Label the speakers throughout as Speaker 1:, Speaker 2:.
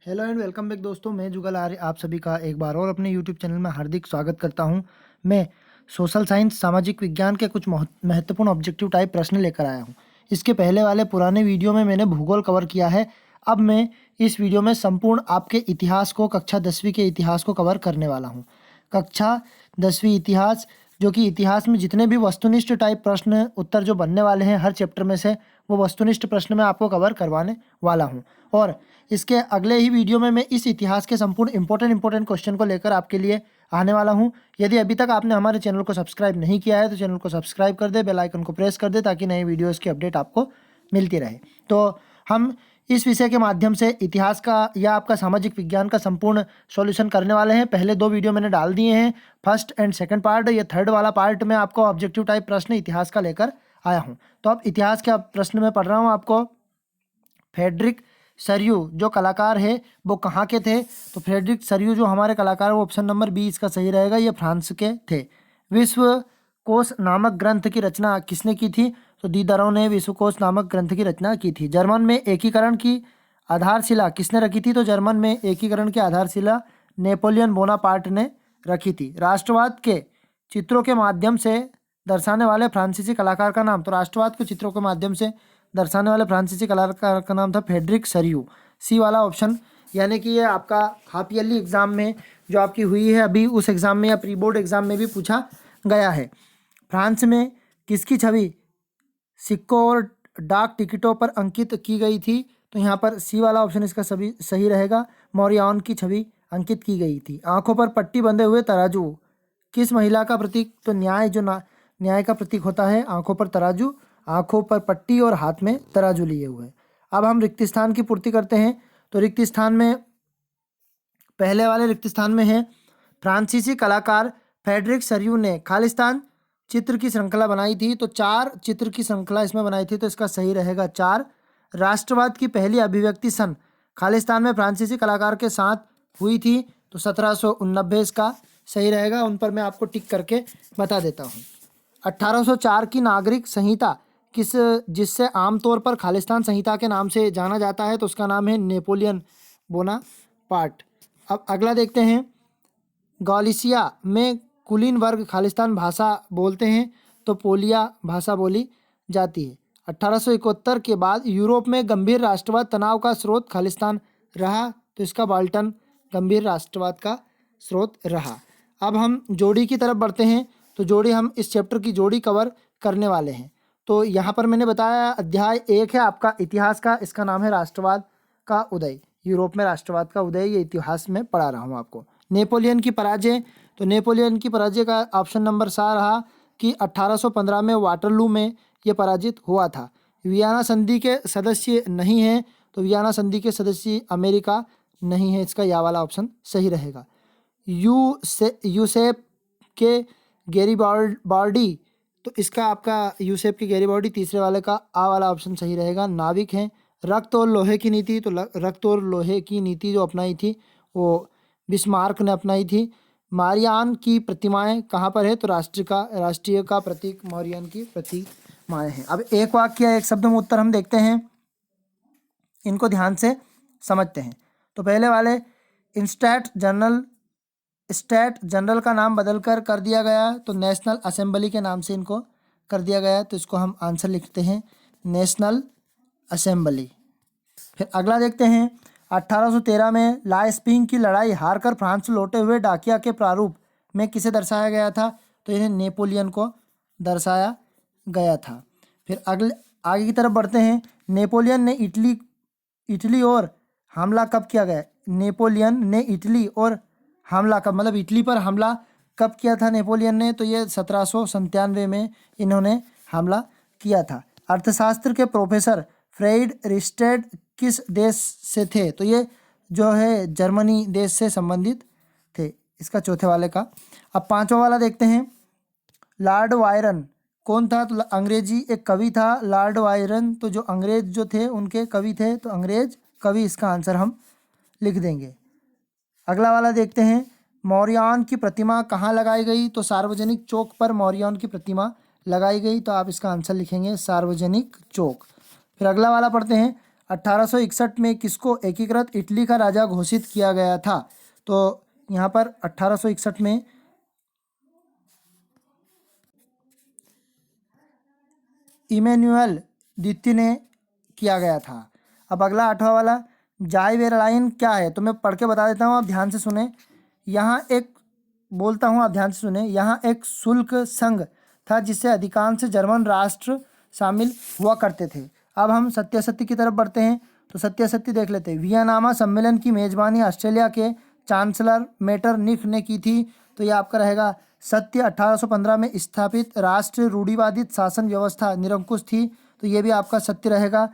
Speaker 1: Hello and welcome back दोस्तों, मैं जुगल आर्य आप सभी का एक बार और अपने यूट्यूब चैनल में हार्दिक स्वागत करता हूं। मैं सोशल साइंस सामाजिक विज्ञान के कुछ महत्वपूर्ण ऑब्जेक्टिव टाइप प्रश्न लेकर आया हूं। इसके पहले वाले पुराने वीडियो में मैंने भूगोल कवर किया है। अब मैं इस वीडियो में संपूर्ण आपके इतिहास को, कक्षा 10वीं के इतिहास को कवर करने वाला हूँ। कक्षा 10वीं इतिहास, जो कि इतिहास में जितने भी वस्तुनिष्ठ टाइप प्रश्न उत्तर जो बनने वाले हैं हर चैप्टर में से, वो वस्तुनिष्ठ प्रश्न मैं आपको कवर करवाने वाला हूँ। और इसके अगले ही वीडियो में मैं इस इतिहास के संपूर्ण इंपॉर्टेंट क्वेश्चन को लेकर आपके लिए आने वाला हूं। यदि अभी तक आपने हमारे चैनल को सब्सक्राइब नहीं किया है तो चैनल को सब्सक्राइब कर दे, बेल आइकन को प्रेस कर दे, ताकि नए वीडियोस की अपडेट आपको मिलती रहे। तो हम इस विषय के माध्यम से इतिहास का या आपका सामाजिक विज्ञान का संपूर्ण सॉल्यूशन करने वाले हैं। पहले दो वीडियो मैंने डाल दिए हैं, फर्स्ट एंड सेकंड पार्ट। ये थर्ड वाला पार्ट में आपको ऑब्जेक्टिव टाइप प्रश्न इतिहास का लेकर आया हूँ। तो अब इतिहास के प्रश्न में पढ़ रहा हूँ आपको। फ्रेडरिक सरयू जो कलाकार है वो कहाँ के थे? तो फ्रेडरिक सरयू जो हमारे कलाकार, वो ऑप्शन नंबर बी इसका सही रहेगा, ये फ्रांस के थे। विश्वकोश नामक ग्रंथ की रचना किसने की थी? तो दीदरों ने विश्वकोश नामक ग्रंथ की रचना की थी। जर्मन में एकीकरण की आधारशिला किसने रखी थी? तो जर्मन में एकीकरण की आधारशिला नेपोलियन बोनापार्ट ने रखी थी। राष्ट्रवाद के चित्रों के माध्यम से दर्शाने वाले फ्रांसीसी कलाकार का नाम? तो राष्ट्रवाद को चित्रों के माध्यम से दर्शाने वाले फ्रांसीसी कलाकार का नाम था फ्रेडरिक सरयू। सी वाला ऑप्शन, यानी कि ये आपका हाफ ईयरली एग्जाम में जो आपकी हुई है अभी, उस एग्जाम में या प्री बोर्ड एग्जाम में भी पूछा गया है। फ्रांस में किसकी छवि सिक्कों और डाक टिकटों पर अंकित की गई थी? तो यहाँ पर सी वाला ऑप्शन इसका सभी सही रहेगा, मौर्याओं की छवि अंकित की गई थी। आंखों पर पट्टी बंधे हुए तराजू किस महिला का प्रतीक? तो न्याय, जो न्याय का प्रतीक होता है। आंखों पर तराजू, आंखों पर पट्टी और हाथ में तराजू लिए हुए। अब हम रिक्त स्थान की पूर्ति करते हैं। तो रिक्त स्थान में, पहले वाले रिक्त स्थान में है, फ्रांसीसी कलाकार फ्रेडरिक सरयू ने खालिस्तान चित्र की श्रृंखला बनाई थी। तो 4 चित्र की श्रृंखला इसमें बनाई थी, तो इसका सही रहेगा 4। राष्ट्रवाद की पहली अभिव्यक्ति सन खालिस्तान में फ्रांसीसी कलाकार के साथ हुई थी। तो 1789 इसका सही रहेगा। उन पर मैं आपको टिक करके बता देता हूँ। 1804 की नागरिक संहिता किस, जिससे आमतौर पर खालिस्तान संहिता के नाम से जाना जाता है, तो उसका नाम है नेपोलियन बोनापार्ट। अब अगला देखते हैं। गौलिसिया में कुलीन वर्ग खालिस्तान भाषा बोलते हैं, तो पोलिया भाषा बोली जाती है। 1871 के बाद यूरोप में गंभीर राष्ट्रवाद तनाव का स्रोत खालिस्तान रहा, तो इसका बाल्टन गंभीर राष्ट्रवाद का स्रोत रहा। अब हम जोड़ी की तरफ बढ़ते हैं। तो जोड़ी, हम इस चैप्टर की जोड़ी कवर करने वाले हैं। तो यहाँ पर मैंने बताया अध्याय 1 है आपका इतिहास का, इसका नाम है राष्ट्रवाद का उदय। यूरोप में राष्ट्रवाद का उदय, ये इतिहास में पढ़ा रहा हूँ आपको। नेपोलियन की पराजय, तो नेपोलियन की पराजय का ऑप्शन नंबर सा रहा कि 1815 में वाटरलू में ये पराजित हुआ था। वियना संधि के सदस्य नहीं है, तो वियना संधि के सदस्य अमेरिका नहीं है, इसका या वाला ऑप्शन सही रहेगा। यूसेप के गैरिबाल्डी, तो इसका आपका यूसेप के गैरिबाल्डी तीसरे वाले का आ वाला ऑप्शन सही रहेगा। नाविक हैं। रक्त और लोहे की नीति, तो रक्त और लोहे की नीति जो अपनाई थी वो बिस्मार्क ने अपनाई थी। मारियान की प्रतिमाएं कहाँ पर है? तो राष्ट्रीय का प्रतीक मौर्यन की प्रतिमाएं हैं। अब एक वाक्य एक शब्द में उत्तर हम देखते हैं, इनको ध्यान से समझते हैं। तो पहले वाले, स्टेट जनरल का नाम बदलकर कर दिया गया, तो नेशनल असेंबली के नाम से इनको कर दिया गया। तो इसको हम आंसर लिखते हैं नेशनल असेंबली। फिर अगला देखते हैं। 1813 में लाइस्पिंग की लड़ाई हारकर फ्रांस लौटे हुए डाकिया के प्रारूप में किसे दर्शाया गया था? तो इन्हें नेपोलियन को दर्शाया गया था। फिर अगले आगे की तरफ बढ़ते हैं। नेपोलियन ने इटली और हमला कब किया गया? नेपोलियन ने इटली और हमला कब, मतलब इटली पर हमला कब किया था नेपोलियन ने? तो ये 1797 में इन्होंने हमला किया था। अर्थशास्त्र के प्रोफेसर फ्रेड रिस्टेड किस देश से थे? तो ये जो है जर्मनी देश से संबंधित थे, इसका चौथे वाले का। अब पांचवा वाला देखते हैं। लॉर्ड वायरन कौन था? तो अंग्रेजी एक कवि था लॉर्ड वायरन। तो जो अंग्रेज जो थे उनके कवि थे, तो अंग्रेज कवि, इसका आंसर हम लिख देंगे। अगला वाला देखते हैं। मौर्यान की प्रतिमा कहाँ लगाई गई? तो सार्वजनिक चौक पर मौर्यान की प्रतिमा लगाई गई, तो आप इसका आंसर लिखेंगे सार्वजनिक चौक। फिर अगला वाला पढ़ते हैं। 1861 में किसको एकीकृत इटली का राजा घोषित किया गया था? तो यहाँ पर 1861 में इमैनुअल द्वितीय ने किया गया था। अब अगला 8वां वाला, जाइवेरा लाइन क्या है? तो मैं पढ़ के बता देता हूँ, आप ध्यान से सुने। यहाँ एक बोलता हूँ, आप ध्यान से सुने। यहाँ एक शुल्क संघ था जिससे अधिकांश जर्मन राष्ट्र शामिल हुआ करते थे। अब हम सत्यासत्य की तरफ बढ़ते हैं, तो सत्यासत्य देख लेते हैं। वियनामा सम्मेलन की मेजबानी ऑस्ट्रेलिया के चांसलर मेटरनिख ने की थी। तो ये आपका रहेगा सत्य। 1815 में स्थापित राष्ट्र रूढ़िवादित शासन व्यवस्था निरंकुश थी। तो ये भी आपका सत्य रहेगा।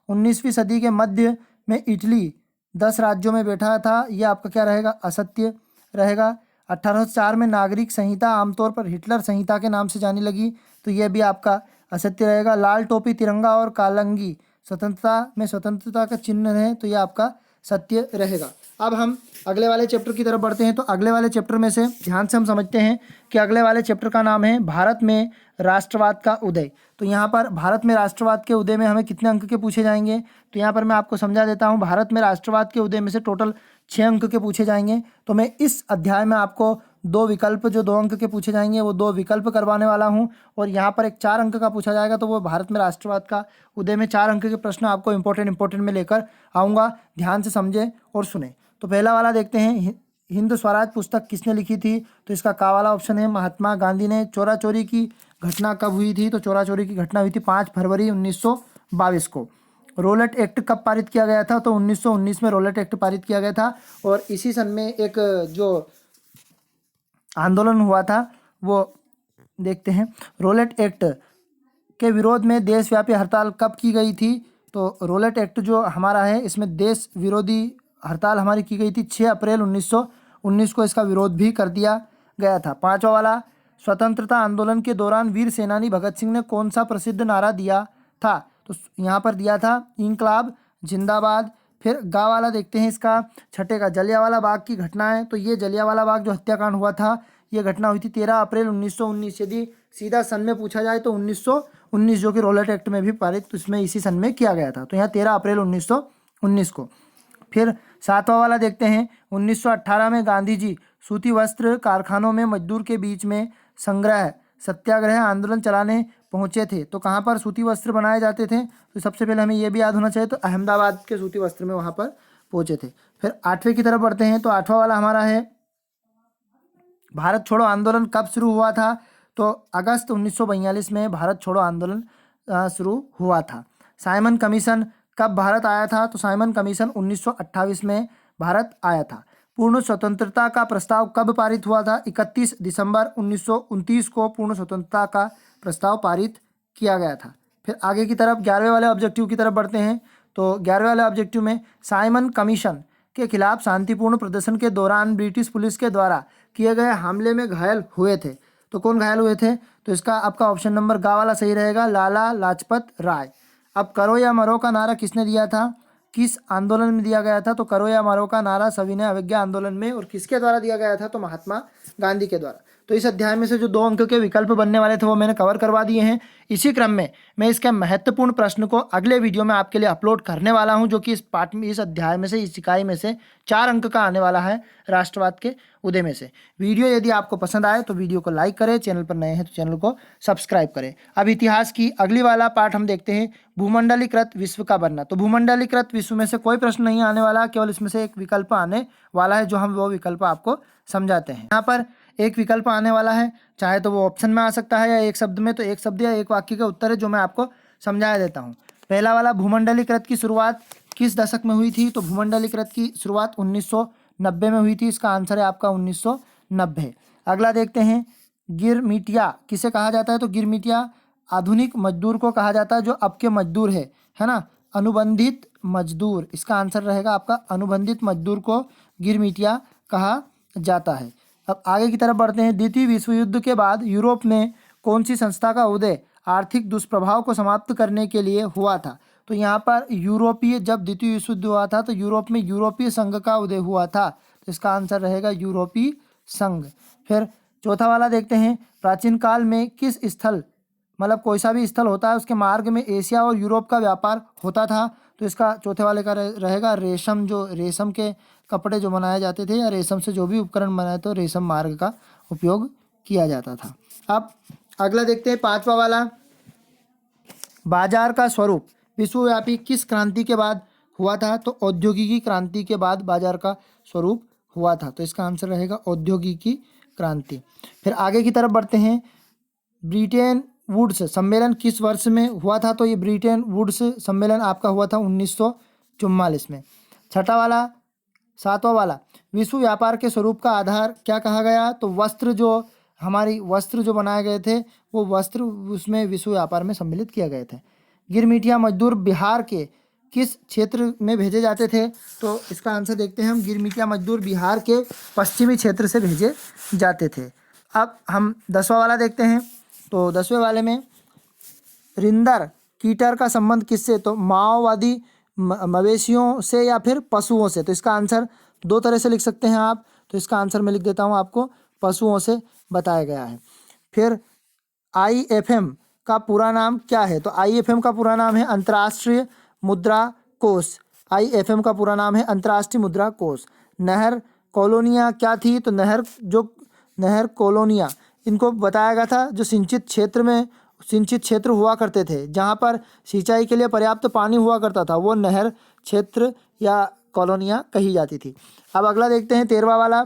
Speaker 1: 19वीं सदी के मध्य में इटली 10 राज्यों में बैठा था। ये आपका क्या रहेगा? असत्य रहेगा। 1804 में नागरिक संहिता आमतौर पर हिटलर संहिता के नाम से जानी लगी। तो यह भी आपका असत्य रहेगा। लाल टोपी, तिरंगा और कालंगी स्वतंत्रता का चिन्ह है। तो यह आपका सत्य रहेगा। अब हम अगले वाले चैप्टर की तरफ बढ़ते हैं। तो अगले वाले चैप्टर में से ध्यान से हम समझते हैं कि अगले वाले चैप्टर का नाम है भारत में राष्ट्रवाद का उदय। तो यहाँ पर भारत में राष्ट्रवाद के उदय में हमें कितने अंक के पूछे जाएंगे? तो यहाँ पर मैं आपको समझा देता हूँ। भारत में राष्ट्रवाद के उदय में से टोटल 6 अंक के पूछे जाएंगे। तो मैं इस अध्याय में आपको 2 विकल्प, जो 2 अंक के पूछे जाएंगे, वो 2 विकल्प करवाने वाला हूँ। और यहाँ पर एक 4 अंक का पूछा जाएगा। तो वो भारत में राष्ट्रवाद का उदय में 4 अंक के प्रश्न आपको इंपॉर्टेंट में लेकर आऊँगा। ध्यान से समझे और सुने। तो पहला वाला देखते हैं, हिंद स्वराज पुस्तक किसने लिखी थी? तो इसका का वाला ऑप्शन है महात्मा गांधी ने। चोरा चोरी की घटना कब हुई थी? तो चोरा चोरी की घटना हुई थी 5 फरवरी 1922 को। रोलेट एक्ट कब पारित किया गया था? तो 1919 में रोलेट एक्ट पारित किया गया था। और इसी सन में एक जो आंदोलन हुआ था वो देखते हैं। रोलेट एक्ट के विरोध में देशव्यापी हड़ताल कब की गई थी? तो रोलेट एक्ट जो हमारा है, इसमें देश विरोधी हड़ताल हमारी की गई थी 6 अप्रैल 1919 को। इसका विरोध भी कर दिया गया था। 5वां वाला, स्वतंत्रता आंदोलन के दौरान वीर सेनानी भगत सिंह ने कौन सा प्रसिद्ध नारा दिया था? तो यहाँ पर दिया था इंकलाब जिंदाबाद। फिर गा वाला देखते हैं इसका, छठे का, जलियांवाला बाग की घटना है। तो ये जलियांवाला बाग जो हत्याकांड हुआ था, ये घटना हुई थी 13 अप्रैल 1919। यदि सीधा सन में पूछा जाए तो 1919, जो कि रोलेट एक्ट में भी पारित, तो इसमें इसी सन में किया गया था। तो यहाँ 13 अप्रैल 1919 को। फिर 7वां वाला देखते हैं, 1918 में गांधी जी सूती वस्त्र कारखानों में मजदूर के बीच में संग्रह सत्याग्रह आंदोलन चलाने पहुंचे थे। तो कहाँ पर सूती वस्त्र बनाए जाते थे? तो सबसे पहले हमें यह भी याद होना चाहिए, तो अहमदाबाद के सूती वस्त्र में वहाँ पर पहुंचे थे। फिर 8वें की तरफ बढ़ते हैं। तो 8वां वाला हमारा है, भारत छोड़ो आंदोलन कब शुरू हुआ था? तो अगस्त 1942 में भारत छोड़ो आंदोलन शुरू हुआ था। साइमन कमीशन कब भारत आया था? तो साइमन कमीशन 1928 में भारत आया था। पूर्ण स्वतंत्रता का प्रस्ताव कब पारित हुआ था? 31 दिसंबर 1929 को पूर्ण स्वतंत्रता का प्रस्ताव पारित किया गया था। फिर आगे की तरफ 11वें वाले ऑब्जेक्टिव की तरफ बढ़ते हैं। तो 11वें वाले ऑब्जेक्टिव में, साइमन कमीशन के खिलाफ शांतिपूर्ण प्रदर्शन के दौरान ब्रिटिश पुलिस के द्वारा किए गए हमले में घायल हुए थे। तो कौन घायल हुए थे? तो इसका आपका ऑप्शन नंबर गा वाला सही रहेगा, लाला लाजपत राय। अब करो या मरो का नारा किसने दिया था? किस आंदोलन में दिया गया था? तो करो या मरो का नारा सविनय अवज्ञा आंदोलन में। और किसके द्वारा दिया गया था? तो महात्मा गांधी के द्वारा। तो इस अध्याय में से जो 2 अंक के विकल्प बनने वाले थे वो मैंने कवर करवा दिए हैं। इसी क्रम में मैं इसके महत्वपूर्ण प्रश्न को अगले वीडियो में आपके लिए अपलोड करने वाला हूं, जो कि इस पार्ट में, इस अध्याय में से, इस इकाई में से 4 अंक का आने वाला है राष्ट्रवाद के उदय में से। वीडियो यदि आपको पसंद आए तो वीडियो को लाइक करें, चैनल पर नए हैं तो चैनल को सब्सक्राइब करें। अब इतिहास की अगली वाला पार्ट हम देखते हैं, भूमंडलीकृत विश्व का बनना। तो भूमंडलीकृत विश्व में से कोई प्रश्न नहीं आने वाला, केवल इसमें से एक विकल्प आने वाला है, जो हम वो विकल्प आपको समझाते हैं। यहाँ पर एक विकल्प आने वाला है, चाहे तो वो ऑप्शन में आ सकता है या एक शब्द में। तो एक शब्द या एक वाक्य का उत्तर है, जो मैं आपको समझा देता हूँ। पहला वाला, भूमंडलीकृत की शुरुआत किस दशक में हुई थी? तो भूमंडलीकृत की शुरुआत 1990 में हुई थी। इसका आंसर है आपका 1990। अगला देखते हैं, गिरमिटिया किसे कहा जाता है? तो गिरमिटिया आधुनिक मजदूर को कहा जाता है, जो अब के मजदूर है ना, अनुबंधित मजदूर। इसका आंसर रहेगा आपका अनुबंधित मजदूर को गिरमिटिया कहा जाता है। अब आगे की तरफ बढ़ते हैं, द्वितीय विश्व युद्ध के बाद यूरोप में कौन सी संस्था का उदय आर्थिक दुष्प्रभाव को समाप्त करने के लिए हुआ था? तो यहाँ पर यूरोपीय, जब द्वितीय विश्व युद्ध हुआ था तो यूरोप में यूरोपीय संघ का उदय हुआ था। तो इसका आंसर रहेगा यूरोपीय संघ। फिर चौथा वाला देखते हैं, प्राचीन काल में किस स्थल, मतलब कोई सा भी स्थल होता है, उसके मार्ग में एशिया और यूरोप का व्यापार होता था? तो इसका चौथे वाले का रहेगा रेशम। जो रेशम के कपड़े जो बनाए जाते थे या रेशम से जो भी उपकरण बनाए तो रेशम मार्ग का उपयोग किया जाता था। अब अगला देखते हैं पांचवा वाला, बाजार का स्वरूप विश्वव्यापी किस क्रांति के बाद हुआ था? तो औद्योगिकी क्रांति के बाद बाजार का स्वरूप हुआ था। तो इसका आंसर रहेगा औद्योगिकी क्रांति। फिर आगे की तरफ बढ़ते हैं, ब्रिटेन वुड्स सम्मेलन किस वर्ष में हुआ था? तो ये ब्रिटेन वुड्स सम्मेलन आपका हुआ था 1944 में। छठा वाला, सातवां वाला, विश्व व्यापार के स्वरूप का आधार क्या कहा गया? तो वस्त्र, जो हमारी वस्त्र जो बनाए गए थे वो वस्त्र उसमें विश्व व्यापार में सम्मिलित किए गए थे। गिरमिटिया मजदूर बिहार के किस क्षेत्र में भेजे जाते थे? तो इसका आंसर देखते हैं हम, गिरमिटिया मजदूर बिहार के पश्चिमी क्षेत्र से भेजे जाते थे। अब हम 10वां वाला देखते हैं। तो 10वें वाले में रिंदर कीटर का संबंध किससे? तो माओवादी मवेशियों से या फिर पशुओं से। तो इसका आंसर दो तरह से लिख सकते हैं आप। तो इसका आंसर मैं लिख देता हूँ आपको, पशुओं से बताया गया है। फिर IFM का पूरा नाम क्या है? तो IFM का पूरा नाम है अंतर्राष्ट्रीय मुद्रा कोष। IFM का पूरा नाम है अंतर्राष्ट्रीय मुद्रा कोष। नहर कॉलोनियाँ क्या थी? तो नहर कॉलोनियाँ इनको बताया गया था जो सिंचित क्षेत्र हुआ करते थे, जहाँ पर सिंचाई के लिए पर्याप्त पानी हुआ करता था, वो नहर क्षेत्र या कॉलोनियाँ कही जाती थी। अब अगला देखते हैं 13वां वाला,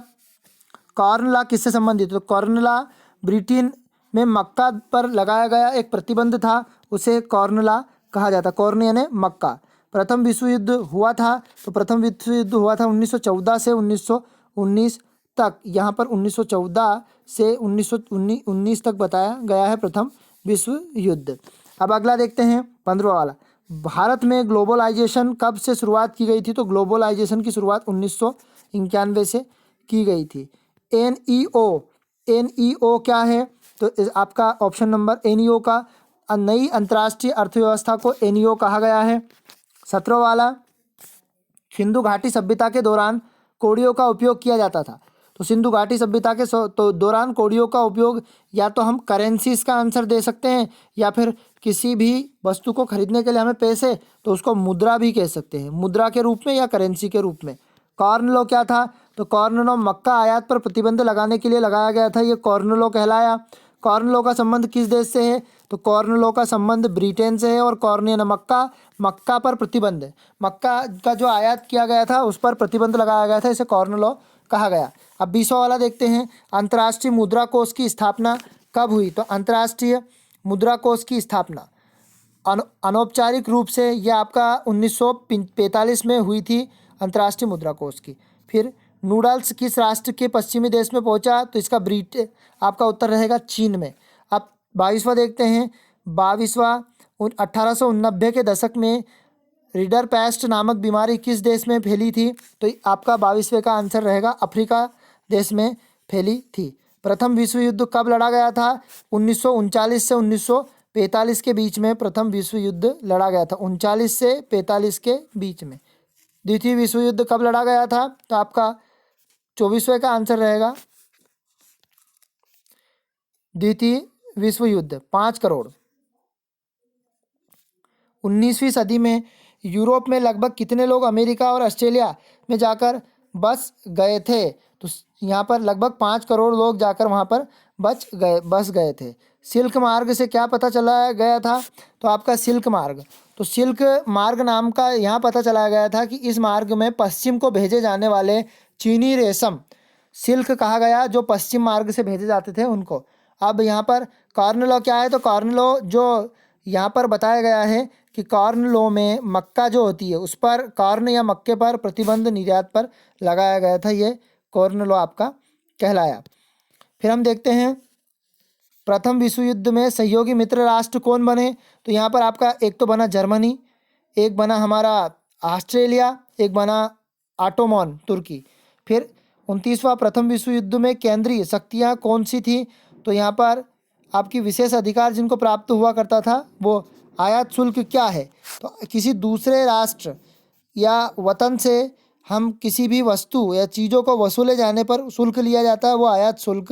Speaker 1: कॉर्न लॉ किससे संबंधित? तो कॉर्न लॉ ब्रिटेन में मक्का पर लगाया गया एक प्रतिबंध था, उसे कॉर्न लॉ कहा जाता। कॉर्न यानी मक्का। प्रथम विश्व युद्ध हुआ था, तो प्रथम विश्व युद्ध हुआ था 1914 से 1919 तक। यहाँ पर 1914 से 1919 तक बताया गया है प्रथम विश्व युद्ध। अब अगला देखते हैं 15वां वाला, भारत में ग्लोबलाइजेशन कब से शुरुआत की गई थी? तो ग्लोबलाइजेशन की शुरुआत 1991 से की गई थी। NEO क्या है? तो आपका ऑप्शन नंबर NEO का नई अंतर्राष्ट्रीय अर्थव्यवस्था को NEO कहा गया है। 17वां वाला, सिंधु घाटी सभ्यता के दौरान कौड़ियों का उपयोग किया जाता था। तो सिंधु घाटी सभ्यता के दौरान कौड़ियों का उपयोग या तो हम करेंसीज का आंसर दे सकते हैं, या फिर किसी भी वस्तु को खरीदने के लिए हमें पैसे, तो उसको मुद्रा भी कह सकते हैं, मुद्रा के रूप में या करेंसी के रूप में। कॉर्न लॉ क्या था? तो कॉर्न लॉ मक्का आयात पर प्रतिबंध लगाने के लिए लगाया गया था, ये कॉर्न लॉ कहलाया। कॉर्न लॉ का संबंध किस देश से है? तो कॉर्न लॉ का संबंध ब्रिटेन से है। और कॉर्न यानी मक्का पर प्रतिबंध, मक्का का जो आयात किया गया था उस पर प्रतिबंध लगाया गया था, इसे कॉर्न लॉ कहा गया। अब 20वां वाला देखते हैं, अंतर्राष्ट्रीय मुद्रा कोष की स्थापना कब हुई? तो अंतर्राष्ट्रीय मुद्रा कोष की स्थापना अनौपचारिक रूप से यह आपका 1945 में हुई थी, अंतर्राष्ट्रीय मुद्रा कोष की। फिर नूडल्स किस राष्ट्र के पश्चिमी देश में पहुंचा? तो इसका आपका उत्तर रहेगा चीन में। अब 22वां देखते हैं, 22वां 1890 के दशक में रीडर पेस्ट नामक बीमारी किस देश में फैली थी? तो आपका 22वें का आंसर रहेगा अफ्रीका देश में फैली थी। प्रथम विश्व युद्ध कब लड़ा गया था? 1939 से 1945 के बीच में प्रथम विश्व युद्ध लड़ा गया था, 39 से 45 के बीच में। द्वितीय विश्व युद्ध कब लड़ा गया था? तो आपका 24वें का आंसर रहेगा द्वितीय विश्व युद्ध, 5 करोड़। 19वीं सदी में यूरोप में लगभग कितने लोग अमेरिका और ऑस्ट्रेलिया में जाकर बस गए थे? तो यहाँ पर लगभग 5 करोड़ लोग जाकर वहाँ पर बस गए थे। सिल्क मार्ग से क्या पता चला गया था? तो आपका सिल्क मार्ग, तो सिल्क मार्ग नाम का यहाँ पता चला गया था कि इस मार्ग में पश्चिम को भेजे जाने वाले चीनी रेशम सिल्क कहा गया, जो पश्चिम मार्ग से भेजे जाते थे उनको। अब यहाँ पर कॉर्न लॉ क्या है? तो कॉर्न लॉ जो यहाँ पर बताया गया है कि कॉर्न लॉ में मक्का जो होती है उस पर, कॉर्न या मक्के पर प्रतिबंध निर्यात पर लगाया गया था, ये कॉर्न लॉ आपका कहलाया। फिर हम देखते हैं प्रथम विश्व युद्ध में सहयोगी मित्र राष्ट्र कौन बने? तो यहाँ पर आपका एक तो बना जर्मनी, एक बना हमारा ऑस्ट्रेलिया, एक बना ऑटोमन तुर्की। फिर 29वां प्रथम विश्व युद्ध में केंद्रीय शक्तियाँ कौन सी थी? तो यहाँ पर आपकी विशेष अधिकार जिनको प्राप्त हुआ करता था वो आयात शुल्क क्या है? तो किसी दूसरे राष्ट्र या वतन से हम किसी भी वस्तु या चीज़ों को वसूले जाने पर शुल्क लिया जाता है, वो आयात शुल्क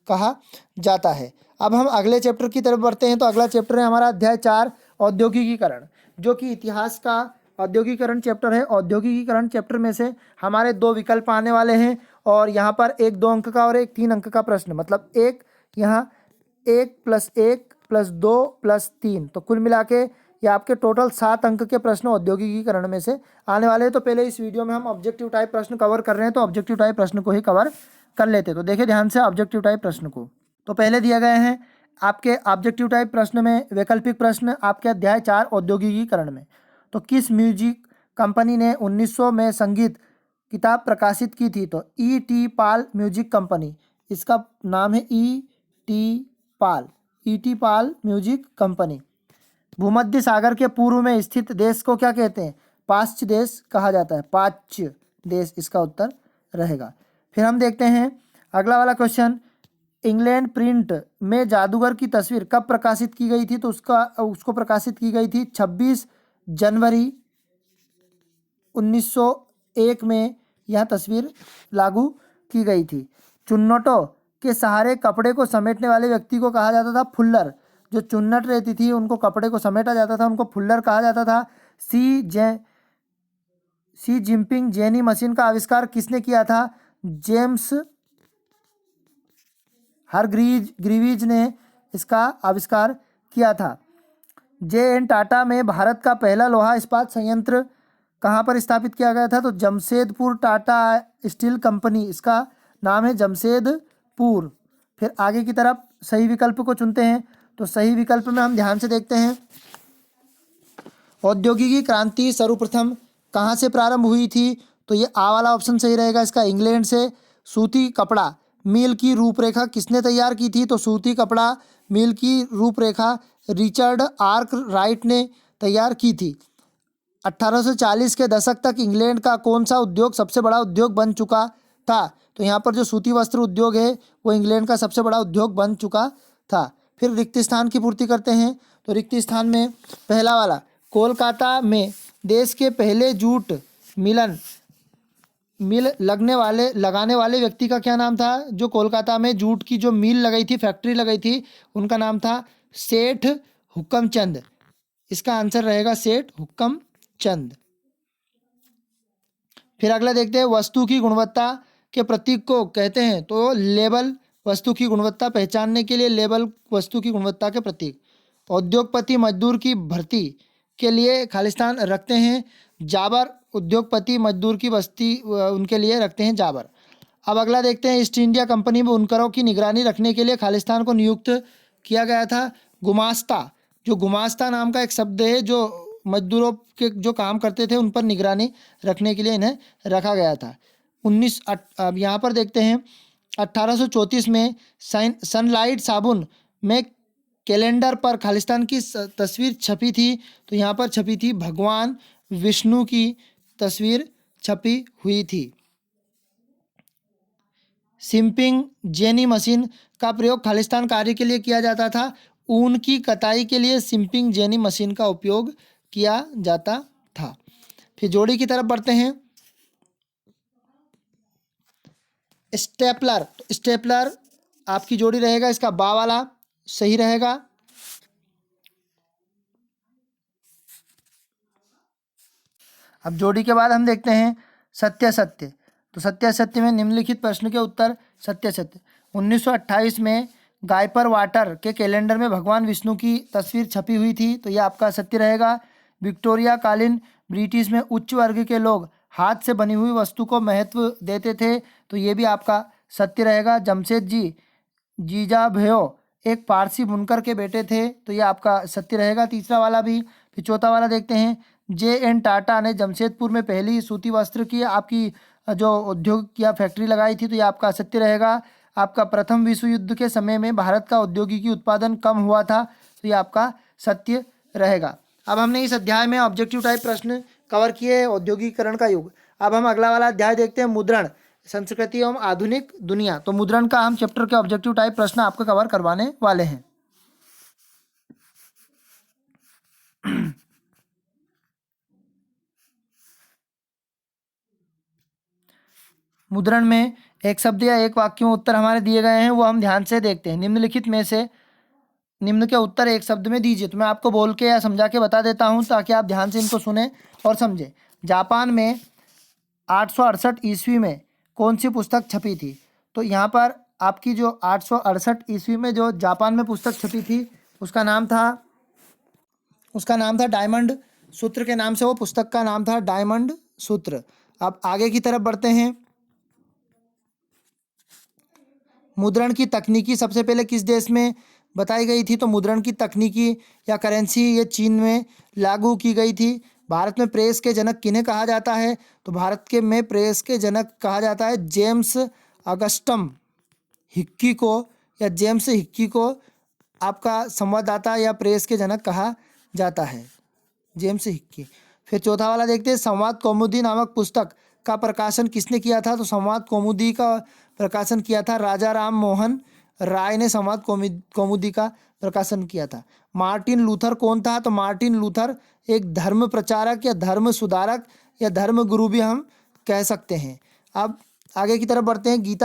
Speaker 1: कहा जाता है। अब हम अगले चैप्टर की तरफ बढ़ते हैं। तो अगला चैप्टर है हमारा अध्याय 4 औद्योगिकीकरण, जो कि इतिहास का औद्योगिकरण चैप्टर है। औद्योगिकीकरण चैप्टर में से हमारे दो विकल्प आने वाले हैं और यहाँ पर एक 2 अंक का और एक 3 अंक का प्रश्न, मतलब एक यहाँ 1+1+2+3, तो कुल मिला के ये आपके टोटल 7 अंक के प्रश्न औद्योगिकीकरण में से आने वाले हैं। तो पहले इस वीडियो में हम ऑब्जेक्टिव टाइप प्रश्न कवर कर रहे हैं, तो ऑब्जेक्टिव टाइप प्रश्न को ही कवर कर लेते। तो देखिए ध्यान से ऑब्जेक्टिव टाइप प्रश्न को। तो पहले दिए गए हैं आपके ऑब्जेक्टिव टाइप प्रश्न में वैकल्पिक प्रश्न आपके अध्याय 4 औद्योगिकीकरण में। तो किस म्यूजिक कंपनी ने 1900 में संगीत किताब प्रकाशित की थी? तो E.T. पाल म्यूजिक कंपनी, इसका नाम है E.T. पाल, E.T. पाल म्यूजिक कंपनी। भूमध्य सागर के पूर्व में स्थित देश को क्या कहते हैं? पाश्च देश कहा जाता है, पाश्च देश इसका उत्तर रहेगा। फिर हम देखते हैं अगला वाला क्वेश्चन, इंग्लैंड प्रिंट में जादूगर की तस्वीर कब प्रकाशित की गई थी? तो उसको प्रकाशित की गई थी 26 जनवरी 1901 में यह तस्वीर लागू की गई थी। चुन्नटों के सहारे कपड़े को समेटने वाले व्यक्ति को कहा जाता था फुल्लर। जो चुन्नट रहती थी उनको कपड़े को समेटा जाता था, उनको फुल्लर कहा जाता था। सी जिनपिंग जेनी मशीन का आविष्कार किसने किया था? जेम्स हरग्रीव्ज ने इसका आविष्कार किया था। J.N. टाटा में भारत का पहला लोहा इस्पात संयंत्र कहाँ पर स्थापित किया गया था? तो जमशेदपुर टाटा स्टील कंपनी, इसका नाम है जमशेदपुर। फिर आगे की तरफ सही विकल्प को चुनते हैं। तो सही विकल्प में हम ध्यान से देखते हैं, औद्योगिकी क्रांति सर्वप्रथम कहाँ से प्रारंभ हुई थी? तो ये आ वाला ऑप्शन सही रहेगा इसका, इंग्लैंड से। सूती कपड़ा मिल की रूपरेखा किसने तैयार की थी? तो सूती कपड़ा मिल की रूपरेखा रिचर्ड आर्क राइट ने तैयार की थी। 1840 के दशक तक इंग्लैंड का कौन सा उद्योग सबसे बड़ा उद्योग बन चुका था? तो यहाँ पर जो सूती वस्त्र उद्योग है वो इंग्लैंड का सबसे बड़ा उद्योग बन चुका था। फिर रिक्त स्थान की पूर्ति करते हैं। तो रिक्त स्थान में पहला वाला, कोलकाता में देश के पहले जूट मिल लगाने वाले व्यक्ति का क्या नाम था? जो कोलकाता में जूट की जो मिल लगाई थी, फैक्ट्री लगाई थी, उनका नाम था सेठ हुक्मचंद। इसका आंसर रहेगा सेठ हुक्मचंद। फिर अगला देखते हैं, वस्तु की गुणवत्ता के प्रतीक को कहते हैं? तो लेबल, वस्तु की गुणवत्ता पहचानने के लिए लेबल वस्तु की गुणवत्ता के प्रतीक। उद्योगपति मजदूर की भर्ती के लिए खालिस्तान रखते हैं जाबर, उद्योगपति मजदूर की बस्ती उनके लिए रखते हैं जाबर। अब अगला देखते हैं, ईस्ट इंडिया कंपनी में बुनकरों की निगरानी रखने के लिए खालिस्तान को नियुक्त किया गया था गुमास्ता। जो गुमास्ता नाम का एक शब्द है, जो मजदूरों के जो काम करते थे उन पर निगरानी रखने के लिए इन्हें रखा गया था। अब यहाँ पर देखते हैं 1834 में सनलाइट साबुन में कैलेंडर पर खालिस्तान की तस्वीर छपी थी। तो यहाँ पर छपी थी भगवान विष्णु की तस्वीर छपी हुई थी। सिंपिंग जेनी मशीन का प्रयोग खालिस्तान कार्य के लिए किया जाता था। ऊन की कताई के लिए सिंपिंग जेनी मशीन का उपयोग किया जाता था। फिर जोड़ी की तरफ बढ़ते हैं। स्टेपलर आपकी जोड़ी रहेगा, इसका बा वाला सही रहेगा। अब जोड़ी के बाद हम देखते हैं सत्य सत्य। तो सत्य सत्य में निम्नलिखित प्रश्न के उत्तर सत्य सत्य। 1928 में गायपर वाटर के कैलेंडर में भगवान विष्णु की तस्वीर छपी हुई थी। तो यह आपका सत्य रहेगा। विक्टोरिया कालीन ब्रिटिश में उच्च वर्ग के लोग हाथ से बनी हुई वस्तु को महत्व देते थे। तो ये भी आपका सत्य रहेगा। जमशेदजी जीजाभयो एक पारसी बुनकर के बेटे थे। तो ये आपका सत्य रहेगा, तीसरा वाला भी। फिर चौथा वाला देखते हैं, J.N. टाटा ने जमशेदपुर में पहली सूती वस्त्र की आपकी जो उद्योग या फैक्ट्री लगाई थी। तो ये आपका सत्य रहेगा। आपका प्रथम विश्व युद्ध के समय में भारत का औद्योगिकी उत्पादन कम हुआ था। तो ये आपका सत्य रहेगा। अब हमने इस अध्याय में ऑब्जेक्टिव टाइप प्रश्न कवर किए औद्योगिकीकरण का युग। अब हम अगला वाला अध्याय देखते हैं, मुद्रण संस्कृति एवं आधुनिक दुनिया। तो मुद्रण का हम चैप्टर के ऑब्जेक्टिव टाइप प्रश्न आपको कवर करवाने वाले हैं। मुद्रण में एक शब्द या एक वाक्य में उत्तर हमारे दिए गए हैं, वो हम ध्यान से देखते हैं। निम्नलिखित में से निम्न के उत्तर एक शब्द में दीजिए। तो मैं आपको बोल के या समझा के बता देता हूँ ताकि आप ध्यान से इनको सुने और समझें। जापान में 868 ईस्वी में कौन सी पुस्तक छपी थी? तो यहाँ पर आपकी जो 868 ईस्वी में जो जापान में पुस्तक छपी थी उसका नाम था डायमंड सूत्र के नाम से, वो पुस्तक का नाम था डायमंड सूत्र। अब आगे की तरफ बढ़ते हैं। मुद्रण की तकनीकी सबसे पहले किस देश में बताई गई थी? तो मुद्रण की तकनीकी या करेंसी ये चीन में लागू की गई थी। भारत में प्रेस के जनक किन्हें कहा जाता है? तो भारत के में प्रेस के जनक कहा जाता है जेम्स अगस्टम हिक्की को, या जेम्स हिक्की को आपका संवाददाता या प्रेस के जनक कहा जाता है, जेम्स हिक्की। फिर चौथा वाला देखते हैं, संवाद कौमुदी नामक पुस्तक का प्रकाशन किसने किया था? तो संवाद कौमुदी का प्रकाशन किया था राजा राम मोहन राय ने संवाद कौमुदी का प्रकाशन किया था। मार्टिन लूथर कौन था? तो मार्टिन लूथर एक धर्म प्रचारक या धर्म सुधारक या धर्म गुरु भी हम कह सकते हैं। अब आगे की तरफ बढ़ते हैं। गीत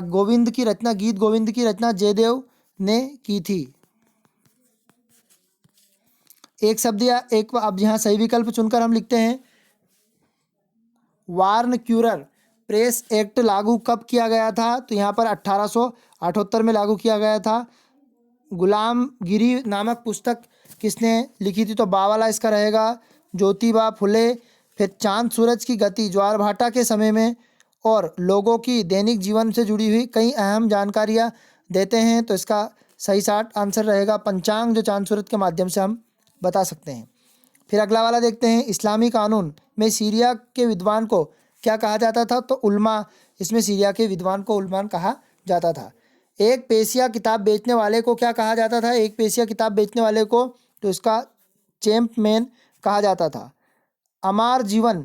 Speaker 1: गोविंद की रचना जयदेव ने की थी। एक शब्द या एक, अब यहाँ सही विकल्प चुनकर हम लिखते हैं। वार्न क्यूरर प्रेस एक्ट लागू कब किया गया था? तो यहाँ पर 1878 में लागू किया गया था। गुलामगिरी नामक पुस्तक किसने लिखी थी? तो बावाला इसका रहेगा, ज्योतिबा फुले। फिर चांद सूरज की गति ज्वार भाटा के समय में और लोगों की दैनिक जीवन से जुड़ी हुई कई अहम जानकारियाँ देते हैं। तो इसका सही शार्ट आंसर रहेगा पंचांग, जो चांद सूरज के माध्यम से हम बता सकते हैं। फिर अगला वाला देखते हैं। इस्लामी कानून में सीरिया के विद्वान को क्या कहा जाता था? तो उल्मा, इसमें सीरिया के विद्वान को उल्मान कहा जाता था। एक पेशिया किताब बेचने वाले को क्या कहा जाता था? एक पेशिया किताब बेचने वाले को तो इसका चैंपमैन कहा जाता था। अमार जीवन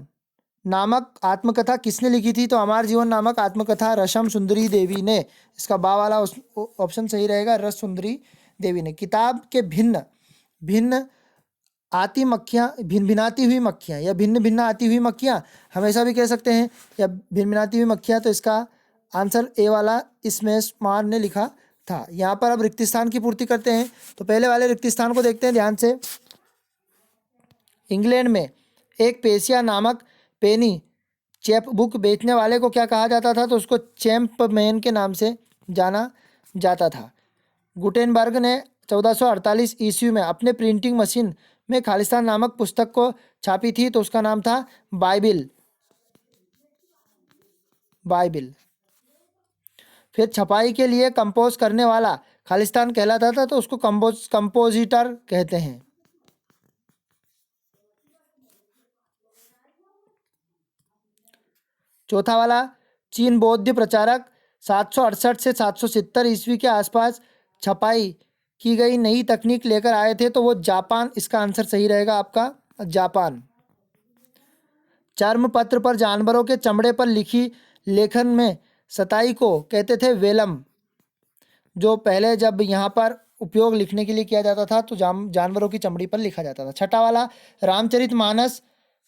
Speaker 1: नामक आत्मकथा किसने लिखी थी? तो अमार जीवन नामक आत्मकथा रसम सुंदरी देवी ने। इसका बा वाला ऑप्शन सही रहेगा, रस सुंदरी देवी ने। किताब के भिन्न भिन्न आती मक्खियाँ, भिन्न भिन्नाती हुई मक्खियाँ या भिन्न भिन्न आती हुई मक्खियाँ हमेशा भी कह सकते हैं, या भिन्न भिन्नाती हुई मक्खियाँ। तो इसका आंसर ए वाला इसमें मान ने लिखा था। यहाँ पर अब रिक्त स्थान की पूर्ति करते हैं। तो पहले वाले रिक्त स्थान को देखते हैं ध्यान से। इंग्लैंड में एक पेशिया नामक पेनी चैप बुक बेचने वाले को क्या कहा जाता था? तो उसको चैंपमैन के नाम से जाना जाता था। गुटेनबर्ग ने 1448 ईस्वी में अपने प्रिंटिंग मशीन में खालिस्तान नामक पुस्तक को छापी थी। तो उसका नाम था बाइबिल। फिर छपाई के लिए कंपोज करने वाला खालिस्तान कहलाता था, तो उसको कंपोजिटर कहते हैं। चौथा वाला, चीन बौद्ध प्रचारक 768 से 770 ईस्वी के आसपास छपाई की गई नई तकनीक लेकर आए थे। तो वो जापान, इसका आंसर सही रहेगा आपका जापान। चर्म पत्र पर जानवरों के चमड़े पर लिखी लेखन में सताई को कहते थे वेलम, जो पहले जब यहाँ पर उपयोग लिखने के लिए किया जाता था तो जानवरों की चमड़ी पर लिखा जाता था। छठा वाला, रामचरितमानस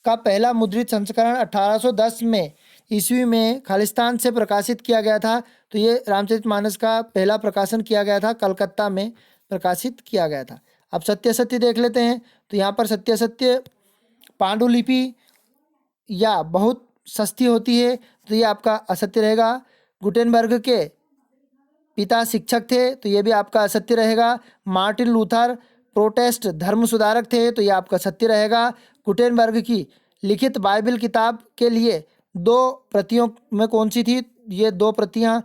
Speaker 1: का पहला मुद्रित संस्करण 1810 में ईस्वी में खालिस्तान से प्रकाशित किया गया था। तो ये रामचरितमानस का पहला प्रकाशन किया गया था, कलकत्ता में प्रकाशित किया गया था। अब सत्य सत्य देख लेते हैं। तो यहाँ पर सत्य सत्य पांडुलिपि या बहुत सस्ती होती है, तो ये आपका असत्य रहेगा। गुटेनबर्ग के पिता शिक्षक थे, तो ये भी आपका असत्य रहेगा। मार्टिन लूथर प्रोटेस्ट धर्म सुधारक थे, तो ये आपका सत्य रहेगा। गुटेनबर्ग की लिखित बाइबिल किताब के लिए 2 प्रतियों में कौन सी थी? ये 2 प्रतियां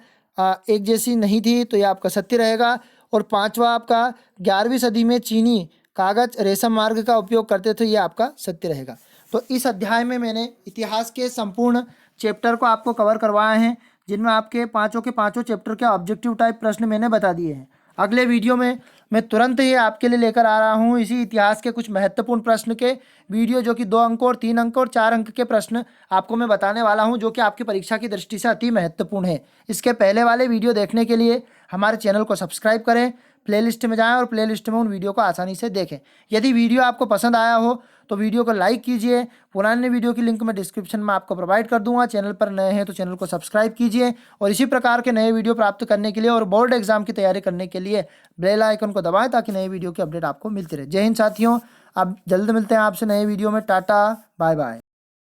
Speaker 1: एक जैसी नहीं थी, तो ये आपका सत्य रहेगा। और पांचवा आपका 11वीं सदी में चीनी कागज रेशम मार्ग का उपयोग करते थे, ये आपका सत्य रहेगा। तो इस अध्याय में मैंने इतिहास के संपूर्ण चैप्टर को आपको कवर करवाए हैं, जिनमें आपके पाँचों के पाँचों चैप्टर के ऑब्जेक्टिव टाइप प्रश्न मैंने बता दिए हैं। अगले वीडियो में मैं तुरंत ही आपके लिए लेकर आ रहा हूँ इसी इतिहास के कुछ महत्वपूर्ण प्रश्न के वीडियो, जो कि 2 अंक और 3 अंक और 4 अंक के प्रश्न आपको मैं बताने वाला हूँ, जो कि आपकी परीक्षा की दृष्टि से अति महत्वपूर्ण है। इसके पहले वाले वीडियो देखने के लिए हमारे चैनल को सब्सक्राइब करें, प्लेलिस्ट में जाएं और प्लेलिस्ट में उन वीडियो को आसानी से देखें। यदि वीडियो आपको पसंद आया हो तो वीडियो को लाइक कीजिए। पुराने वीडियो की लिंक मैं डिस्क्रिप्शन में आपको प्रोवाइड कर दूंगा। चैनल पर नए हैं तो चैनल को सब्सक्राइब कीजिए और इसी प्रकार के नए वीडियो प्राप्त करने के लिए और बोर्ड एग्जाम की तैयारी करने के लिए बेल आइकन को दबाएं ताकि नए वीडियो की अपडेट आपको मिलती रहे। जय हिंद साथियों, अब जल्द मिलते हैं आपसे नए वीडियो में। Tata, bye bye.